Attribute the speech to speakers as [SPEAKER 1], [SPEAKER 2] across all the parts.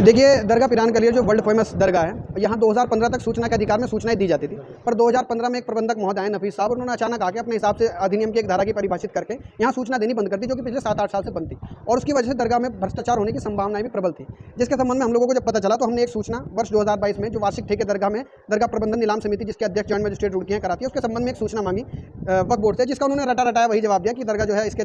[SPEAKER 1] देखिए, दरगाह पिरान कलियर जो world famous दरगाह है, यहाँ 2015 तक सूचना के अधिकार में सूचनाएं दी जाती थी। पर 2015 में एक प्रबंधक महोदय आए नफीस साहब, उन्होंने अचानक आके अपने हिसाब से अधिनियम की एक धारा की परिभाषित करके यहाँ सूचना देनी बंद कर दी, जो कि पिछले 7-8 साल से बंद थी। और उसकी वजह से दरगाह में भ्रष्टाचार होने की संभावनाएं भी प्रबल थी, जिसके संबंध में हम लोगों को जब पता चला तो हमने एक सूचना वर्ष 2022 में जो वार्षिक ठेके दरगाह में दरगाह प्रबंधन नीलाम समिति, जिसके अध्यक्ष जॉइंट मजिस्ट्रेट रुड़कियां कराती है, उसके संबंध में एक सूचना मांगी वक्फ बोर्ड से, जिसका उन्होंने रटाया वही जवाब दिया कि दरगाह जो है इसके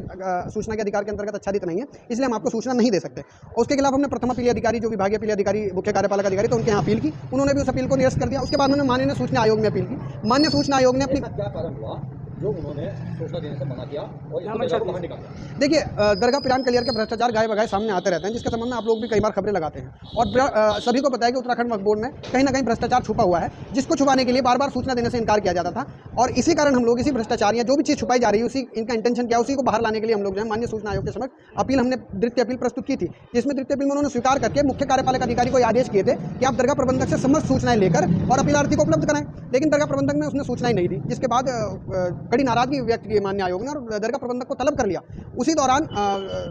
[SPEAKER 1] सूचना के अधिकार के अंतर्गत आच्छादित नहीं है, इसलिए हम आपको सूचना नहीं दे सकते। और उसके खिलाफ हमने प्रथम अपील अधिकारी जो विभागीय अपील अधिकारी मुख्य कार्यपालक अधिकारी, तो उनके यहाँ अपील की, उन्होंने भी उस अपील को निरस्त कर दिया। उसके बाद उन्होंने माननीय सूचना आयोग में अपील की। माननीय सूचना आयोग ने अपनी
[SPEAKER 2] क्या कारण हुआ जो उन्होंने सूचना देने से मना किया और इसको बाहर निकाला?
[SPEAKER 1] देखिए, दरगाह पिरान कलियर के भ्रष्टाचार गाय बगाए सामने आते रहते हैं, जिसके संबंध में आप लोग भी कई बार खबरें लगाते हैं। और सभी को पता है कि उत्तराखंड वक्फ बोर्ड में कहीं ना कहीं भ्रष्टाचार छुपा हुआ है, जिसको छुपाने के लिए बार बार सूचना देने से इनकार किया जाता था। और इसी कारण हम लोग इसी भ्रष्टाचार या जो भी चीज़ छुपाई जा रही है, उसी इनका इंटेंशन क्या, उसी को बाहर लाने के लिए हम लोग जो है माननीय सूचना आयोग के समक्ष अपील, हमने द्वितीय अपील प्रस्तुत की थी, जिसमें द्वितीय अपील में उन्होंने स्वीकार करके मुख्य कार्यपालक अधिकारी को आदेश किए थे कि आप दरगाह प्रबंधक से समस्त सूचनाएं लेकर और अपीलार्थी को उपलब्ध कराएं। लेकिन दरगाह प्रबंधक ने उसने सूचनाएं नहीं दी, जिसके बाद कड़ी नाराजगी व्यक्त की माननीय आयोग ने और दरगाह प्रबंधक को तलब कर लिया। उसी दौरान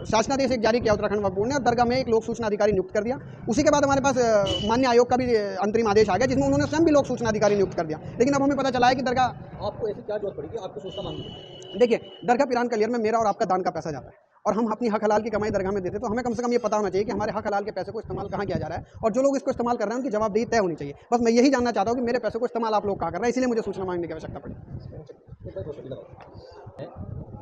[SPEAKER 1] शासनादेश एक जारी किया उत्तराखंड वक्फ बोर्ड ने और दरगाह में एक लोक सूचना अधिकारी नियुक्त कर दिया। उसी के बाद हमारे पास माननीय आयोग का भी अंतरिम आदेश आ गया, जिसमें उन्होंने स्वयं भी लोक सूचना अधिकारी नियुक्त कर दिया। लेकिन अब हमें पता चला है कि दरगाह
[SPEAKER 2] आपको ऐसी क्या जरूरत पड़ी कि आपको सूचना मांगी?
[SPEAKER 1] देखिए, दरगाह पिरान कलियर में मेरा और आपका दान का पैसा जाता है और हम अपनी हक हलाल की कमाई दरगाह में देते, तो हमें कम से कम ये पता होना चाहिए कि हमारे हक हलाल के पैसे को इस्तेमाल कहाँ किया जा रहा है और जो लोग इसको इस्तेमाल कर रहे हैं उनकी जवाबदेही तय होनी चाहिए। बस मैं यही जानना चाहता हूँ कि मेरे पैसे को इस्तेमाल आप लोग कहाँ कर रहे हैं, इसलिए मुझे सूचना मांगने की आवश्यकता पड़ी।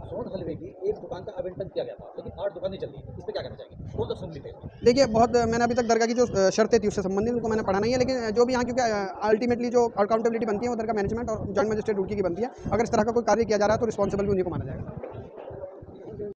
[SPEAKER 2] सोन हलवे की एक दुकान का आवंटन किया गया था, लेकिन 8 दुकानें चल रही है, इस पर क्या कहना चाहिए? कौन सा सुनली थे?
[SPEAKER 1] देखिए, बहुत मैंने अभी तक दरगाह की जो शर्तें थी उससे संबंधित उनको मैंने पढ़ा नहीं है, लेकिन जो भी यहाँ, क्योंकि अल्टीमेटली जो अकाउंटेबिलिटी बनती है वो दरगाह मैनेजमेंट और जॉइंट मजिस्ट्रेट रुड़की की बनती है। अगर इस तरह का कोई कार्य किया जा रहा है तो रिस्पॉन्सिबल भी उन्हीं को माना जाएगा।